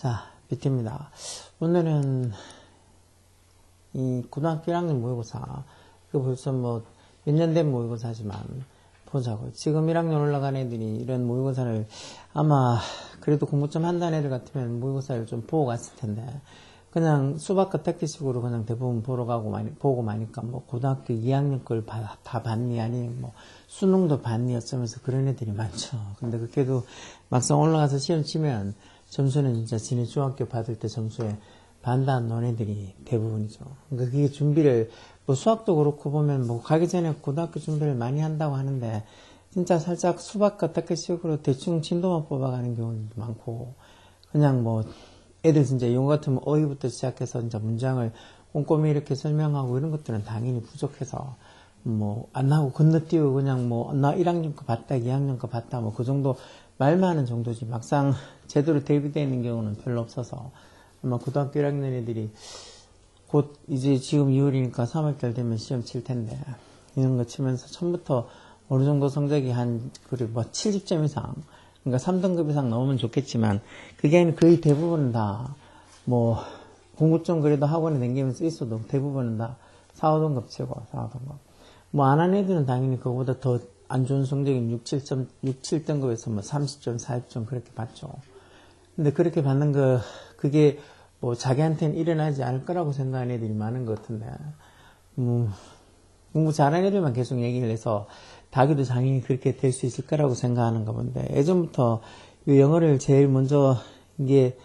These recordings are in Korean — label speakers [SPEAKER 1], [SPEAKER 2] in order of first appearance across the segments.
[SPEAKER 1] 자, BT입니다. 오늘은 이 고등학교 1학년 모의고사, 그 벌써 뭐 몇 년 된 모의고사지만 보자고요. 지금 1학년 올라간 애들이 이런 모의고사를 아마 그래도 공부 좀 한다는 애들 같으면 모의고사를 좀 보고 갔을 텐데, 그냥 수박 겉핥기식으로 그냥 대부분 보러 가고 보고 마니까 뭐 고등학교 2학년 걸 다 봤니? 아니면 뭐 수능도 봤니? 어쩌면서 그런 애들이 많죠. 근데 그렇게도 막상 올라가서 시험 치면 점수는 진짜 지네 중학교 받을 때 점수에 반도 안 넣은 애들이 대부분이죠. 그러니까 그게 준비를, 뭐 수학도 그렇고 보면 뭐 가기 전에 고등학교 준비를 많이 한다고 하는데, 진짜 살짝 수박 겉핥기식으로 대충 진도만 뽑아가는 경우도 많고, 그냥 뭐 애들 진짜 영어 같으면 어휘부터 시작해서 진짜 문장을 꼼꼼히 이렇게 설명하고 이런 것들은 당연히 부족해서 뭐 안 나오고 건너뛰고 그냥 뭐 나 1학년 거 봤다 2학년 거 봤다 뭐 그 정도 말만 하는 정도지, 막상 제대로 대비되어 있는 경우는 별로 없어서 아마 고등학교 1학년 애들이 곧 이제 지금 2월이니까 3월달 되면 시험 칠 텐데, 이런 거 치면서 처음부터 어느 정도 성적이 한 그래 뭐 70점 이상, 그러니까 3등급 이상 나오면 좋겠지만, 그게 아니라 거의 대부분은 다 뭐 공부 좀 그래도 학원에 다니면서 있어도 대부분은 다 4, 5등급 치고 4, 5등급. 뭐 안 한 애들은 당연히 그거보다 더 안 좋은 성적인 6, 7등급에서 뭐 30점, 40점 그렇게 받죠. 근데 그렇게 받는 그게 뭐 자기한테는 일어나지 않을 거라고 생각하는 애들이 많은 것 같은데, 공부 잘하는 애들만 계속 얘기를 해서 자기도 당연히 그렇게 될 수 있을 거라고 생각하는가 본데, 예전부터 이 영어를 제일 먼저 이게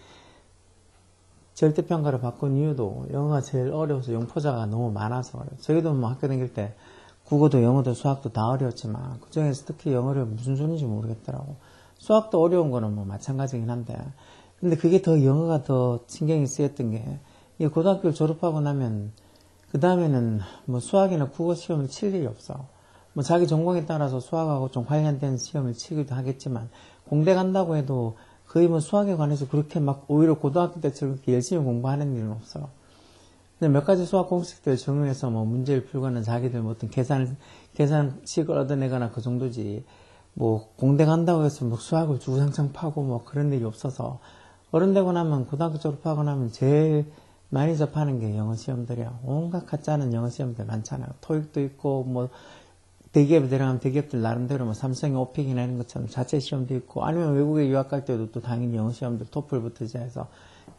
[SPEAKER 1] 절대평가를 바꾼 이유도 영어가 제일 어려워서 영포자가 너무 많아서 그래요. 저희도 뭐 학교 다닐 때 국어도 영어도 수학도 다 어려웠지만 그 중에서 특히 영어를 무슨 소리인지 모르겠더라고. 수학도 어려운 거는 뭐 마찬가지긴 한데, 근데 그게 더 영어가 더 신경이 쓰였던 게, 이 고등학교를 졸업하고 나면 그 다음에는 뭐 수학이나 국어 시험을 칠 일이 없어. 뭐 자기 전공에 따라서 수학하고 좀 관련된 시험을 치기도 하겠지만, 공대 간다고 해도 거의 뭐 수학에 관해서 그렇게 막 오히려 고등학교 때처럼 그렇게 열심히 공부하는 일은 없어. 그냥 몇 가지 수학 공식들 적용해서 뭐 문제를 풀거나 자기들 뭐 어떤 계산식을 얻어내거나 그 정도지, 뭐 공대 간다고 해서 뭐 수학을 주구장창 파고 뭐 그런 일이 없어서, 어른 되고 나면 고등학교 졸업하고 나면 제일 많이 접하는 게 영어 시험들이야. 온갖 가짜는 영어 시험들 많잖아요. 토익도 있고 뭐 대기업에 들어가면 대기업들 나름대로 뭐 삼성이 오픽이나 이런 것처럼 자체 시험도 있고, 아니면 외국에 유학 갈 때도 또 당연히 영어 시험들 토플부터 시작해서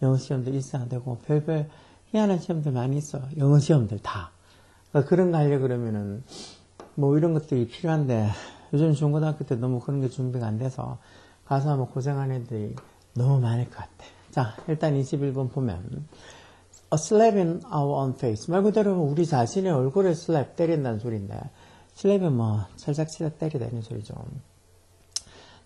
[SPEAKER 1] 영어 시험들 일상화되고 별별 희한한 시험들 많이 있어. 영어 시험들 다. 그러니까 그런 거 하려고 그러면은 뭐 이런 것들이 필요한데, 요즘 중고등학교 때 너무 그런 게 준비가 안 돼서 가서 뭐 고생하는 애들이 너무 많을 것 같아. 자, 일단 21번 보면 A slap in our own face. 말 그대로 우리 자신의 얼굴에 slap 때린다는 소리인데, 슬랩은 뭐 철작치작 때리다 이런 소리죠.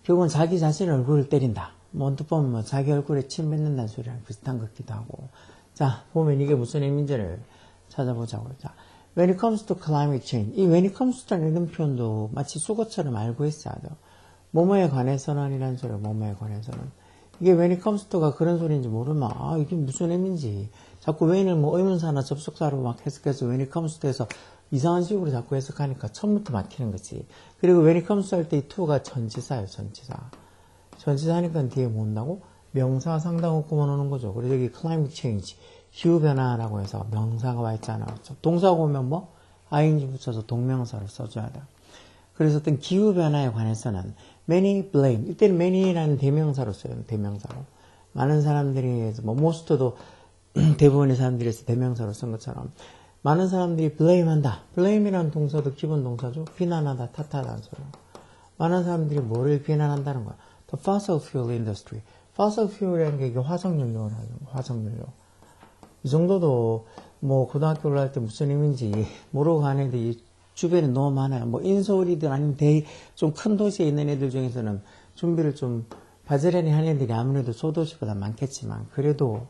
[SPEAKER 1] 결국은 자기 자신의 얼굴을 때린다. 뭐 언뜻 보면 뭐 자기 얼굴에 침 뱉는다는 소리랑 비슷한 것 같기도 하고. 자, 보면 이게 무슨 의미인지를 찾아보자고요. 자, when it comes to climate change. 이 when it comes to라는 이런 표현도 마치 수거처럼 알고 있어야 돼요. 뭐뭐에 관해서는 이라는 소리예요. 뭐뭐에 관해서는. 이게 when it comes to가 그런 소리인지 모르면 이게 무슨 의미인지 자꾸 when을 뭐 의문사나 접속사로 막 해석해서 when it comes to 해서 이상한 식으로 자꾸 해석하니까 처음부터 막히는 거지. 그리고 when it comes to 할 때 이 to가 전치사예요. 전치사 하니까 뒤에 뭐 온다고? 명사 상당 없고만 오는 거죠. 그래서 여기 climate change, 기후변화라고 해서 명사가 와 있잖아요. 동사가 오면 뭐? ing 붙여서 동명사를 써줘야 돼요. 그래서 어떤 기후변화에 관해서는 many blame, 이때는 many라는 대명사로 써요. 대명사로. 많은 사람들이, 뭐 most도 대부분의 사람들이 해서 대명사로 쓴 것처럼 많은 사람들이 blame한다. blame이라는 동사도 기본 동사죠. 비난하다, 탓하다는 소리예요. 많은 사람들이 뭐를 비난한다는 거야? The fossil fuel industry. fossil fuel이라는 게 이게 화석연료라는 거예요. 화석연료. 이 정도도 뭐 고등학교 올라갈 때 무슨 의미인지 모르고 가는 애들이 주변에 너무 많아요. 뭐 인서울이든 아니면 좀 큰 도시에 있는 애들 중에서는 준비를 좀 바지런히 하는 애들이 아무래도 소도시보다 많겠지만, 그래도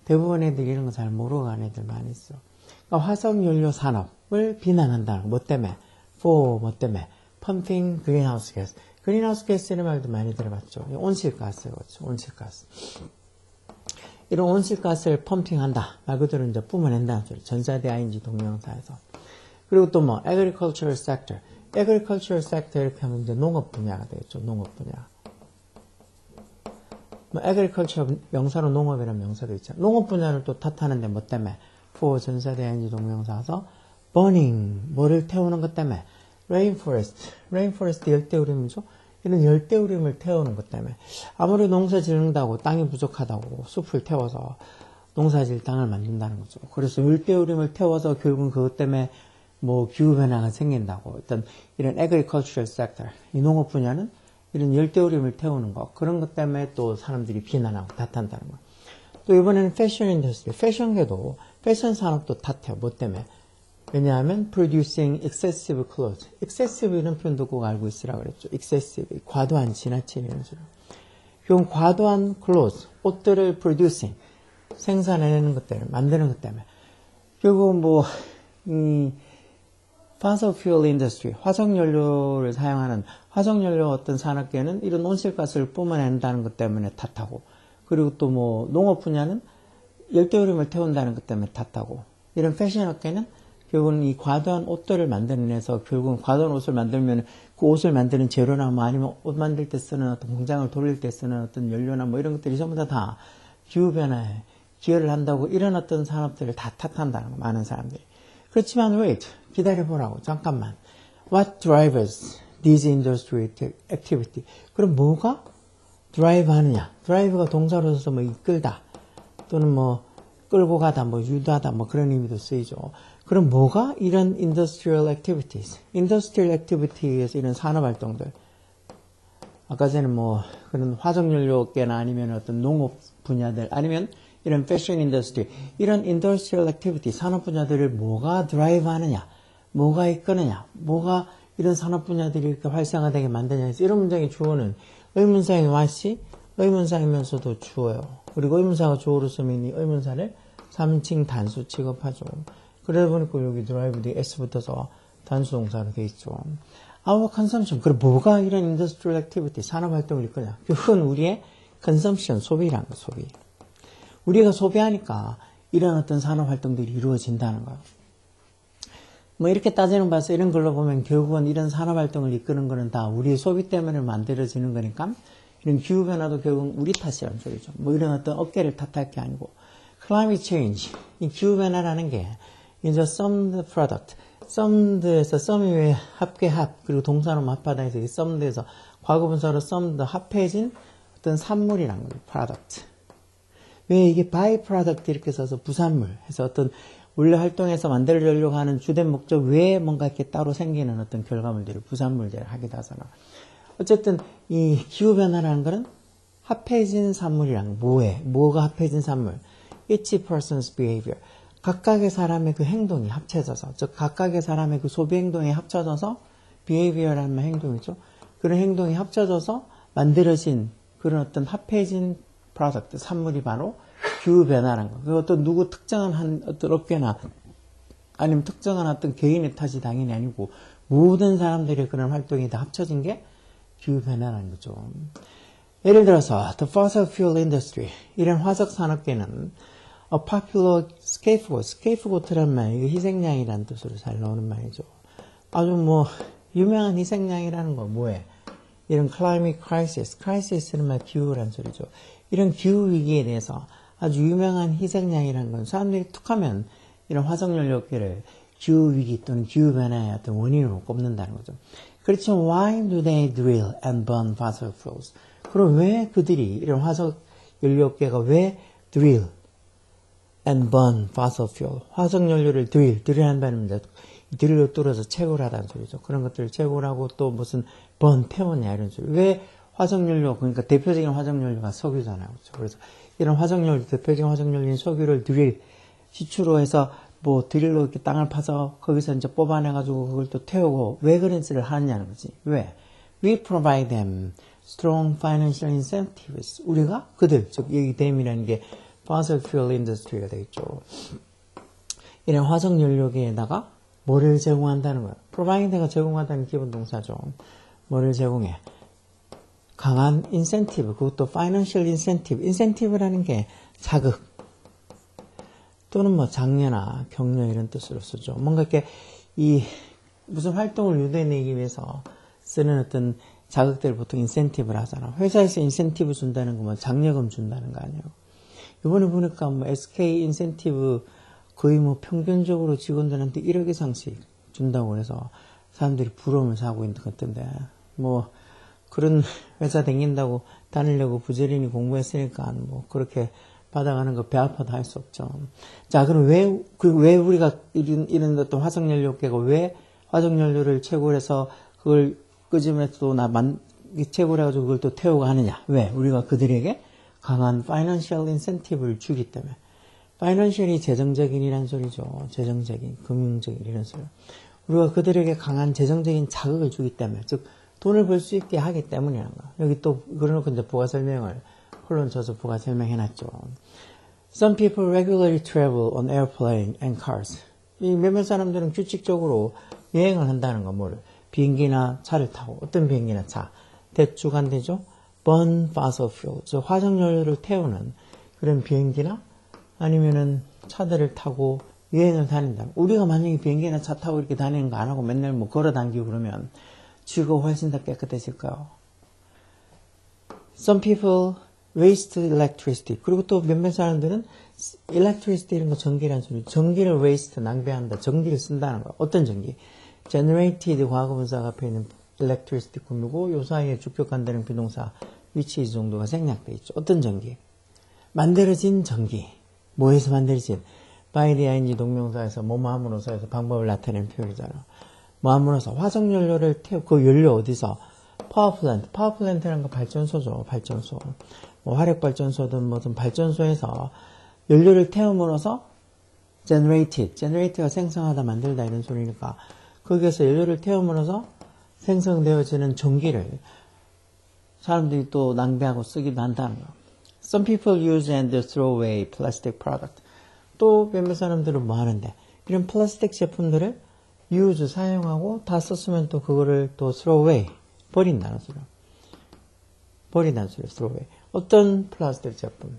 [SPEAKER 1] 대부분 애들이 이런 거 잘 모르고 가는 애들 많이 있어. 그러니까 화석연료 산업을 비난한다는 거. 뭐 때문에? for 뭐 때문에? 펌핑 그린하우스 가스. 그린하우스 가스는 말도 많이 들어봤죠. 온실가스예요. 그렇죠? 온실가스. 이런 온실가스를 펌핑한다. 말 그대로 이제 뿜어낸다는 소리. 전사대 ing 동명사에서. 그리고 또 뭐 agricultural sector. agricultural sector 이렇게 하면 이제 농업 분야가 되겠죠. 농업 분야. 뭐 agriculture 명사로 농업이라는 명사도 있잖아. 농업 분야를 또 탓하는데 뭐 때문에? for 전사대행지 동명사서 burning 뭐를 태우는 것 때문에 rainforest 열대우림이죠. 이런 열대우림을 태우는 것 때문에 아무리 농사 짓는다고 땅이 부족하다고 숲을 태워서 농사질 땅을 만든다는 거죠. 그래서 열대우림을 태워서 결국은 그것 때문에 뭐 기후변화가 생긴다고. 일단 이런 agricultural sector, 이 농업 분야는 이런 열대우림을 태우는 거, 그런 것 때문에 또 사람들이 비난하고 탓한다는 거. 또 이번에는 패션 인더스트리, 패션계도 패션 산업도 탓해요. 뭐 때문에? 왜냐하면 producing excessive clothes, excessive 이런 표현도 꼭 알고 있으라 그랬죠. excessive, 과도한, 지나친 이런 소리. 결국 과도한 clothes, 옷들을 producing, 생산해내는 것 때문에, 만드는 것 때문에. 결국 뭐 fossil fuel industry, 화석연료를 사용하는 화석연료 어떤 산업계는 이런 온실가스를 뿜어낸다는 것 때문에 탓하고, 그리고 또 뭐 농업 분야는 열대우림을 태운다는 것 때문에 탓하고, 이런 패션업계는 결국은 이 과도한 옷들을 만들어내서 결국은 과도한 옷을 만들면 그 옷을 만드는 재료나 뭐 아니면 옷 만들 때 쓰는 어떤 공장을 돌릴 때 쓰는 어떤 연료나 뭐 이런 것들이 전부 다 기후변화에 기여를 한다고, 이런 어떤 산업들을 다 탓한다는 거, 많은 사람들이. 그렇지만 wait, 기다려보라고, 잠깐만. What drives these industrial activity? 그럼 뭐가 drive 하느냐? drive가 동사로서 뭐 이끌다, 또는 뭐 끌고 가다, 뭐 유도하다, 뭐 그런 의미도 쓰이죠. 그럼 뭐가 이런 industrial activities, industrial activities에서 이런 산업활동들, 아까 전에 뭐 그런 화석연료계나 아니면 어떤 농업 분야들, 아니면 이런 패션 인더스트리, 이런 industrial activity, 산업 분야들을 뭐가 드라이브 하느냐, 뭐가 이끄느냐, 뭐가 이런 산업 분야들이 이렇게 활성화되게 만드냐 해서 이런 문장의 주어는 의문사인 what이 의문사이면서도 주어요. 그리고 의문사가 주어로 쓰면 이 의문사를 3층 단수 취급하죠. 그러다 보니까 여기 드라이브 뒤에 s 붙어서 단수 동사로 되어 있죠. Our consumption, 그럼 뭐가 이런 industrial activity, 산업 활동을 이끄냐? 그건 우리의 consumption, 소비라는 거, 소비. 우리가 소비하니까 이런 어떤 산업 활동들이 이루어진다는 거예요. 뭐 이렇게 따지는 바에서 이런 걸로 보면 결국은 이런 산업 활동을 이끄는 거는 다 우리의 소비 때문에 만들어지는 거니까 이런 기후변화도 결국은 우리 탓이라는 소리죠. 뭐 이런 어떤 업계를 탓할 게 아니고. Climate change, 이 기후변화라는 게 is a summed product. sumed에서 sum이 왜 합계 합, 그리고 동사로 합하다해서 이 sumed에서 과거분사로 summed 합해진 어떤 산물이란 거예요. product. 왜 이게 byproduct 이렇게 써서 부산물 해서 어떤 원래 활동에서 만들려고 하는 주된 목적 외에 뭔가 이렇게 따로 생기는 어떤 결과물들을 부산물들을 하기도 하잖아. 어쨌든 이 기후변화라는 거는 합해진 산물이란 뭐가 합해진 산물? Each person's behavior. 각각의 사람의 그 행동이 합쳐져서, 즉 각각의 사람의 그 소비 행동이 합쳐져서 behavior라는 행동이죠. 그런 행동이 합쳐져서 만들어진 그런 어떤 합해진 프로덕트, 산물이 바로 기후변화라는 거. 그 어떤 누구 특정한 한 어떤 업계나 아니면 특정한 어떤 개인의 탓이 당연히 아니고 모든 사람들의 그런 활동이 다 합쳐진 게 기후변화라는 거죠. 예를 들어서 the fossil fuel industry, 이런 화석 산업계는 a popular scapegoat라는 말, 이거 희생양이라는 뜻으로 잘 나오는 말이죠. 아주 뭐 유명한 희생양이라는 거 뭐예요? 이런 climate crisis는 말 기후라는 소리죠. 이런 기후 위기에 대해서 아주 유명한 희생양이라는 건 사람들이 툭하면 이런 화석연료계를 기후 위기 또는 기후 변화의 어떤 원인으로 꼽는다는 거죠. 그렇지만 why do they drill and burn fossil fuels? 그럼 왜 그들이 이런 화석연료계가 왜 drill and burn fossil fuel, 화석연료를 drill한 말입니다. 드릴로 뚫어서 채굴하다는 소리죠. 그런 것들을 채굴하고 또 무슨 burn 태우냐 이런 소리. 왜 화석연료, 그러니까 대표적인 화석연료가 석유잖아요. 그렇죠? 그래서 이런 화석연료, 대표적인 화석연료인 석유를 시추로 해서 뭐 드릴로 이렇게 땅을 파서 거기서 이제 뽑아내가지고 그걸 또 태우고 왜 그런 짓을 하느냐는 거지. 왜? We provide them strong financial incentives. 우리가 그들, 즉 여기 them이라는 게 fossil fuel industry가 되겠죠. 이런 화석연료계에다가 뭐를 제공한다는 거야. provide가 제공한다는 기본 동사죠. 뭐를 제공해? 강한 인센티브, 그것도 financial incentive. incentive라는 게 자극 또는 뭐 장려나 격려 이런 뜻으로 쓰죠. 뭔가 이렇게 이 무슨 활동을 유도해내기 위해서 쓰는 어떤 자극들을 보통 인센티브를 하잖아. 회사에서 인센티브 준다는 거면 장려금 준다는 거 아니에요. 이번에 보니까 뭐 SK 인센티브 거의 뭐 평균적으로 직원들한테 1억 이상씩 준다고 해서 사람들이 부러움을 사고 있는 것 같던데, 뭐 그런 회사 다닌다고 다니려고 부지런히 공부했으니까 뭐 그렇게 받아가는 거 배 아파도 할 수 없죠. 자, 그럼 왜 우리가 이런 어떤 화석연료계가 왜 화석연료를 채굴 해서 그걸 끄집어내서 또 채굴해가지고 그걸 또 태우고 하느냐? 왜? 우리가 그들에게 강한 파이낸셜 인센티브를 주기 때문에. 파이낸셜이 재정적인이란 소리죠. 재정적인, 금융적인 이런 소리. 우리가 그들에게 강한 재정적인 자극을 주기 때문에, 즉 돈을 벌 수 있게 하기 때문이라는 거. 여기 또 그러놓고 이제 부가 설명을 홀론 쳐서 부가 설명해놨죠. Some people regularly travel on airplane and cars. 이 몇몇 사람들은 규칙적으로 여행을 한다는 거, 뭐를 비행기나 차를 타고, 어떤 비행기나 차, 대주간대죠. burn fossil fuel, 저 화석연료를 태우는 그런 비행기나 아니면은 차들을 타고 여행을 다닌다. 우리가 만약에 비행기나 차 타고 이렇게 다니는 거 안 하고 맨날 뭐 걸어 다니고 그러면 지구가 훨씬 더 깨끗해질까요? Some people waste electricity. 그리고 또 몇몇 사람들은 electricity 이런 거 전기란 소리. 전기를 waste, 낭비한다. 전기를 쓴다는 거. 어떤 전기? generated 과거분사가 앞에 있는 electricity 꾸미고 요 사이에 주격한다는 비동사 which is 정도가 생략돼 있죠. 어떤 전기? 만들어진 전기. 뭐에서 만들어진? by the ing 동명사에서 뭐뭐함으로써 해서 방법을 나타내는 표현이잖아. 뭐함으로써 화석연료를 그 연료 어디서? 파워플랜트. 파워플랜트라는 거 발전소죠. 발전소. 뭐 화력발전소든 뭐든 발전소에서 연료를 태움으로써 generated가 생성하다 만들다 이런 소리니까 거기에서 연료를 태움으로써 생성되어지는 전기를 사람들이 또 낭비하고 쓰기도 한다는 거. Some people use and throw away plastic product. 또 몇몇 사람들은 뭐 하는데 이런 플라스틱 제품들을 use 사용하고 다 썼으면 또 그거를 또 throw away 버린다는 소리. 버린다는 소리. throw away. 어떤 플라스틱 제품?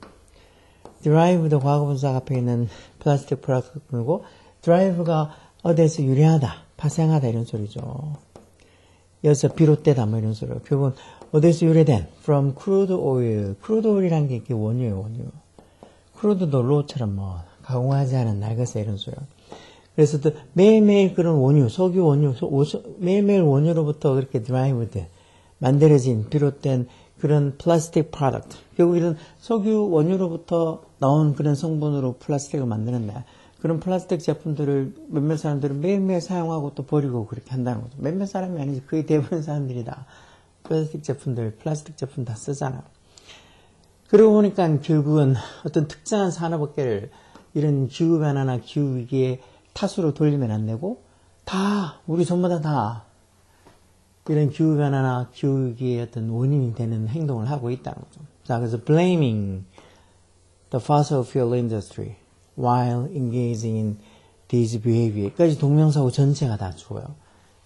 [SPEAKER 1] derived 과거분사 앞에 있는 플라스틱 프로덕트이고 drive가 어디에서 유래하다, 파생하다 이런 소리죠. 여기서 비롯되다 뭐 이런 소리예요. 결국은 어디에서 유래된? from crude oil. crude oil이라는 게 이게 원유예요, 원유. crude도 로처럼 뭐 가공하지 않은 낡아서 이런 소리예요. 그래서 또 매일매일 그런 원유, 석유 원유, 매일매일 원유로부터 그렇게 derived, 만들어진, 비롯된 그런 플라스틱 프로덕트. 결국 이런 석유 원유로부터 나온 그런 성분으로 플라스틱을 만드는데 그런 플라스틱 제품들을 몇몇 사람들은 매일매일 사용하고 또 버리고 그렇게 한다는 거죠. 몇몇 사람이 아니지 거의 대부분 사람들이 다 플라스틱 제품 다 쓰잖아. 그러고 보니까 결국은 어떤 특정한 산업업계를 이런 기후변화나 기후위기의 탓으로 돌리면 안 되고 다 우리 전부 다 이런 기후변화나 기후위기의 어떤 원인이 되는 행동을 하고 있다는 거죠. 자, 그래서 blaming the fossil fuel industry while engaging in these behavior까지 동명사고 전체가 다 주어요.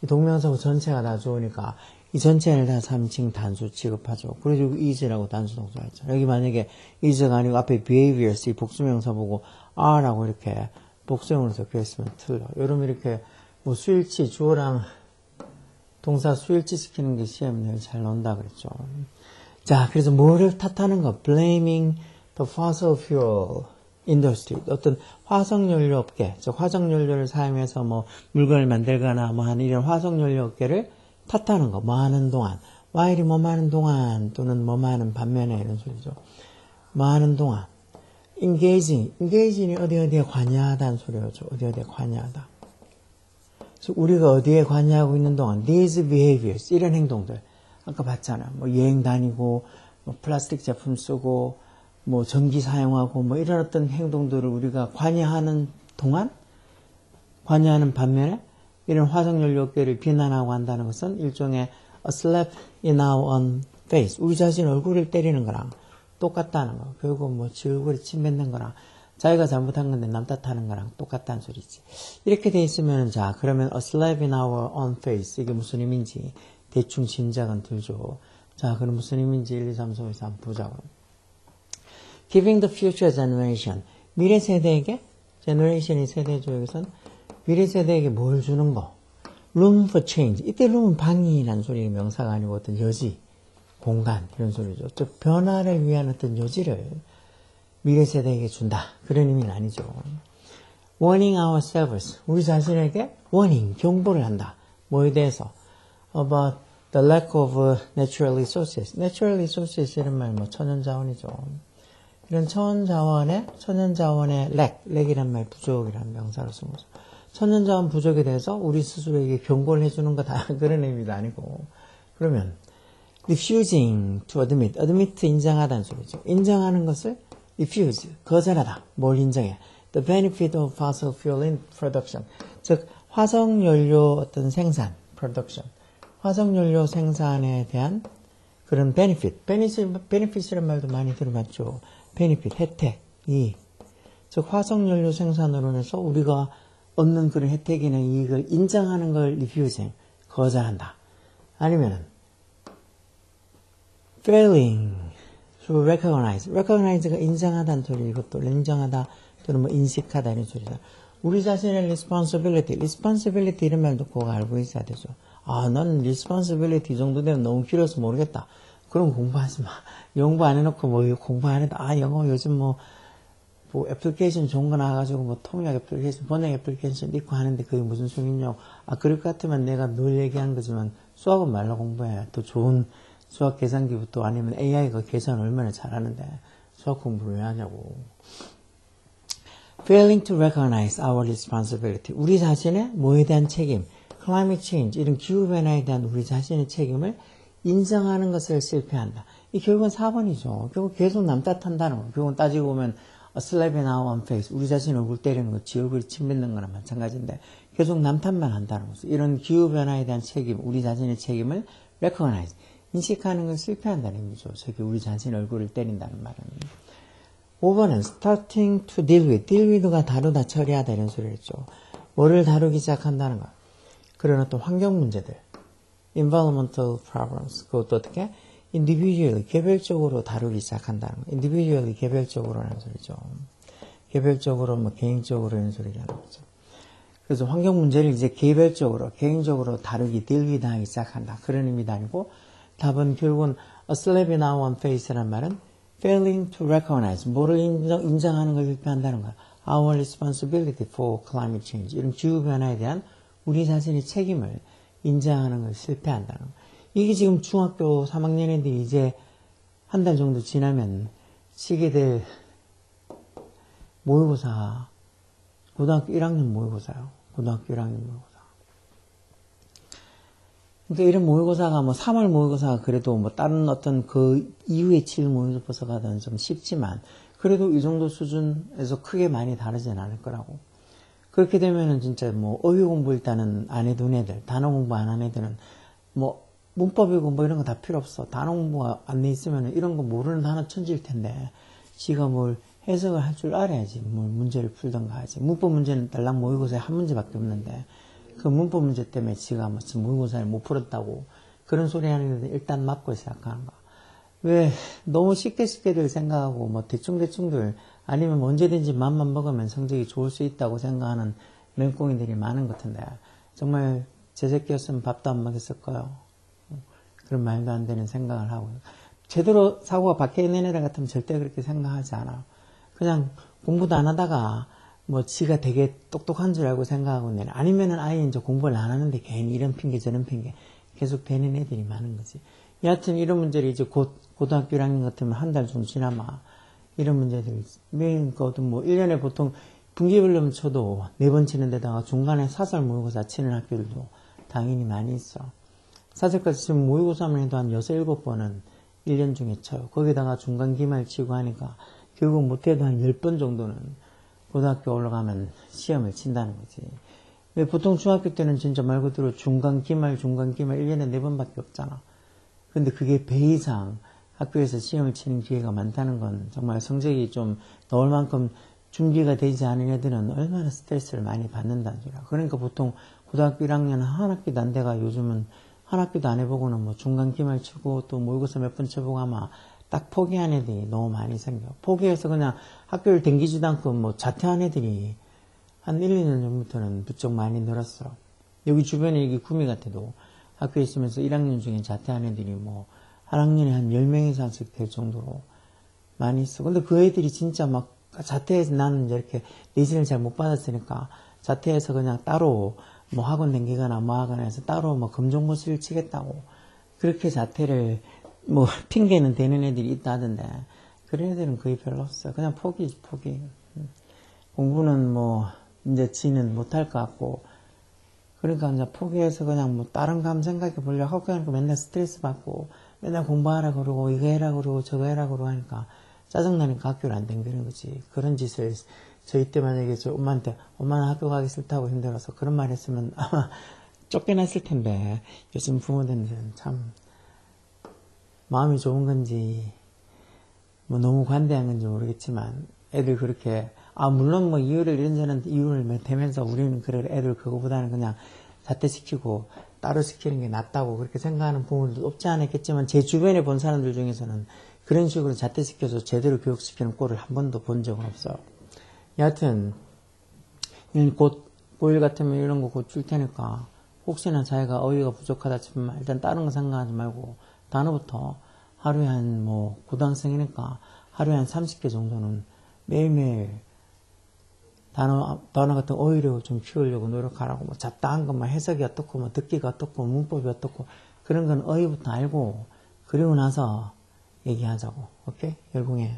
[SPEAKER 1] 이 동명사고 전체가 다 주어니까 이 전체를 다 3층 단수 취급하죠. 그래서 is라고 단수 동사 했죠. 여기 만약에 is가 아니고 앞에 behaviors 이 복수명사 보고 are라고 이렇게 복수형으로 적혀 있으면 틀려. 여러분 이렇게 뭐 수일치 주어랑 동사 수일치 시키는 게 시험에 잘 나온다 그랬죠. 자, 그래서 뭐를 탓하는 거? blaming the fossil fuel industry. 어떤 화석연료 업계, 즉 화석연료를 사용해서 뭐 물건을 만들거나 뭐 하는 이런 화석연료 업계를 탓하는 거. 뭐 하는 동안. while이 뭐 하는 동안 또는 뭐 하는 반면에 이런 소리죠. 뭐 하는 동안. engaging이 어디에 관여하다는 소리죠. 어디에 관여하다. 그래서 우리가 어디에 관여하고 있는 동안 these behaviors 이런 행동들 아까 봤잖아. 뭐 여행 다니고 뭐 플라스틱 제품 쓰고 뭐 전기 사용하고 뭐 이런 어떤 행동들을 우리가 관여하는 동안 관여하는 반면에 이런 화석연료계를 비난하고 한다는 것은 일종의 a slap in our own face 우리 자신 얼굴을 때리는 거랑 똑같다는 거. 결국 뭐 지 얼굴에 침 뱉는 거랑 자기가 잘못한 건데 남 탓하는 거랑 똑같다는 소리지. 이렇게 돼 있으면 자 그러면 a slap in our own face 이게 무슨 의미인지 대충 짐작은 들죠. 자 그럼 무슨 의미인지 1, 2, 3, 4, 5, 6 한번 보자고. Giving the future generation 미래 세대에게 generation이 세대죠. 여기서는 미래 세대에게 뭘 주는 거? room for change. 이때 room은 방이라는 소리가 명사가 아니고 어떤 여지, 공간 이런 소리죠. 또 변화를 위한 어떤 여지를 미래 세대에게 준다. 그런 의미는 아니죠. warning ourselves. 우리 자신에게 warning, 경고를 한다. 뭐에 대해서? about the lack of natural resources. natural resources 이런 말 뭐 천연자원이죠. 이런 천연자원의 lack이란 말 부족이라는 명사로 쓰는 거죠. 천연자원 부족에 대해서 우리 스스로에게 경고를 해주는 거다. 그런 의미도 아니고. 그러면 refusing to admit 인정하다는 소리죠. 인정하는 것을 refuse, 거절하다. 뭘 인정해? The benefit of fossil fuel in production. 즉 화석연료 어떤 생산, production. 화석연료 생산에 대한 그런 benefit이라는 말도 많이 들어봤죠. benefit, 혜택, 이익. 즉 화석연료 생산으로 해서 우리가 얻는 그런 혜택이나 이익을 인정하는 걸 refusing, 거절한다. 아니면은 failing to recognize가 인정하다는 소리, 이것도 인정하다 또는 뭐 인식하다 이런 소리다. 우리 자신의 responsibility 이런 말도 꼭 알고 있어야 되죠. 아, 난 responsibility 이 정도 되면 너무 길어서 모르겠다. 그럼 공부하지 마. 영어 안 해놓고 뭐 공부 안 해도 영어 요즘 뭐 애플리케이션 좋은 거 나와가지고 뭐 통역 애플리케이션, 번역 애플리케이션 있고 하는데 그게 무슨 소리냐고. 그럴 것 같으면 내가 늘 얘기한 거지만 수학은 말로 공부해. 또 좋은 수학 계산기부터 아니면 AI가 계산 얼마나 잘하는데 수학 공부를 왜 하냐고. Failing to recognize our responsibility. 우리 자신의 뭐에 대한 책임, climate change, 이런 기후변화에 대한 우리 자신의 책임을 인정하는 것을 실패한다. 이 결국은 4번이죠. 결국 계속 남 탓한다는 거. 결국은 따지고 보면 a slap in our own face. 우리 자신 얼굴 때리는 거, 지 얼굴에 침 뱉는 거나 마찬가지인데 계속 남 탓만 한다는 거죠. 이런 기후변화에 대한 책임, 우리 자신의 책임을 recognize, 인식하는 걸 실패한다는 의미죠. 저기 우리 자신 얼굴을 때린다는 말은. 5번은 starting to deal with가 다루다, 처리하다 이런 소리를 했죠. 뭐를 다루기 시작한다는 거. 그런 어떤 환경 문제들, environmental problems, 그것도 어떻게? individually, 개별적으로 다루기 시작한다는 거. individually, 개별적으로라는 소리죠. 개별적으로, 뭐 개인적으로 이런 소리라는 거죠. 그래서 환경 문제를 이제 개별적으로, 개인적으로 다루기, deal with 하기 시작한다. 그런 의미도 아니고, 답은 결국은 a slap in our own face라는 말은 failing to recognize, 뭐를 인정하는 걸 실패한다는 거야. Our responsibility for climate change. 이런 기후변화에 대한 우리 자신의 책임을 인정하는 걸 실패한다는 거야. 이게 지금 중학교 3학년 애들이 이제 한 달 정도 지나면 치게 될 모의고사, 고등학교 1학년 모의고사요. 고등학교 1학년 모의고사. 그러니까 이런 모의고사가 뭐 3월 모의고사가 그래도 뭐 다른 어떤 그 이후에 칠 모의고사가 좀 쉽지만 그래도 이 정도 수준에서 크게 많이 다르진 않을 거라고. 그렇게 되면은 진짜 뭐 어휘 공부 일단은 안 해둔 애들, 단어 공부 안 한 애들은 뭐 문법이고 뭐 이런 거 다 필요 없어. 단어 공부가 안 돼 있으면은 이런 거 모르는 단어 천지일 텐데 지가 뭘 해석을 할 줄 알아야지 뭘 문제를 풀던가 하지. 문법 문제는 딸랑 모의고사에 한 문제밖에 없는데 그 문법 문제 때문에 지가 무슨 모의고사를 못 풀었다고 그런 소리 하는 데 일단 맞고 시작하는 거. 왜 너무 쉽게들 생각하고 뭐 대충들 아니면 언제든지 맘만 먹으면 성적이 좋을 수 있다고 생각하는 맹꽁이들이 많은 것 같은데 정말 제 새끼였으면 밥도 안 먹였을 거예요. 그런 말도 안 되는 생각을 하고 제대로 사고가 박혀 있는 애들 같으면 절대 그렇게 생각하지 않아. 그냥 공부도 안 하다가 뭐 지가 되게 똑똑한 줄 알고 생각하고 있는 애. 아니면은 아예 이제 공부를 안 하는데 괜히 이런 핑계 저런 핑계 계속 되는 애들이 많은 거지. 여하튼 이런 문제를 이제 곧 고등학교 1학년 같으면 한 달 정도 지나마 이런 문제들이 매일 거든 뭐 1년에 보통 분기별로 쳐도 4번 치는 데다가 중간에 사설 모의고사 치는 학교들도 당연히 많이 있어. 사설까지 지금 모의고사만 해도 한 6, 7번은 1년 중에 쳐요. 거기다가 중간 기말 치고 하니까 결국 못해도 한 10번 정도는 고등학교 올라가면 시험을 친다는 거지. 왜 보통 중학교 때는 진짜 말 그대로 중간 기말 1년에 4번밖에 없잖아. 근데 그게 배 이상 학교에서 시험을 치는 기회가 많다는 건 정말 성적이 좀 나올 만큼 준비가 되지 않은 애들은 얼마나 스트레스를 많이 받는다는 소리야. 그러니까 보통 고등학교 1학년 한 학기도 안 돼가 요즘은 한 학기도 안 해보고는 뭐 중간 기말 치고 또 모의고사 몇 번 쳐보고 아마 딱 포기한 애들이 너무 많이 생겨. 포기해서 그냥 학교를 댕기지도 않고 뭐 자퇴한 애들이 한 1, 2년 전부터는 부쩍 많이 늘었어. 여기 주변에 여기 구미 같아도 학교에 있으면서 1학년 중에 자퇴하는 애들이 뭐 한 학년에 한 10명 이상씩 될 정도로 많이 있어. 근데 그 애들이 진짜 막 자퇴해서 나는 이제 이렇게 내신을 잘 못 받았으니까 자퇴해서 그냥 따로 뭐 학원 다니거나 뭐 하거나 해서 따로 뭐 검정고시를 치겠다고 그렇게 자퇴를 뭐 핑계는 대는 애들이 있다 하던데 그런 애들은 거의 별로 없어요. 그냥 포기지 포기. 공부는 뭐 이제 지는 못할 것 같고 그러니까 이제 포기해서 그냥 뭐 다른 감 생각해 보려고 하고 하니까 맨날 스트레스 받고 맨날 공부하라 그러고 이거 해라 그러고 저거 해라 그러고 하니까 짜증나니까 학교를 안 댕기는 거지. 그런 짓을 저희 때 만약에 저 엄마한테 엄마는 학교 가기 싫다고 힘들어서 그런 말 했으면 아마 쫓겨났을 텐데 요즘 부모들은 참 마음이 좋은 건지 뭐 너무 관대한 건지 모르겠지만 애들 그렇게 물론 뭐 이유를 이런저런 이유를 대면서 우리는 그래 애들 그거보다는 그냥 자퇴시키고 따로 시키는 게 낫다고 그렇게 생각하는 부모들도 없지 않았겠지만 제 주변에 본 사람들 중에서는 그런 식으로 자퇴시켜서 제대로 교육시키는 꼴을 한 번도 본 적은 없어요. 여하튼 곧 고1 같으면 이런 거 곧 줄 테니까 혹시나 자기가 어휘가 부족하다 싶으면 일단 다른 거 생각하지 말고 단어부터 하루에 한 뭐 고등학생이니까 하루에 한 30개 정도는 매일매일 단어 같은 어휘력을 좀 키우려고 노력하라고 뭐 잡다한 것만 해석이 어떻고 뭐 듣기가 어떻고 문법이 어떻고 그런 건 어휘부터 알고 그리고 나서 얘기하자고. 오케이? 열공해.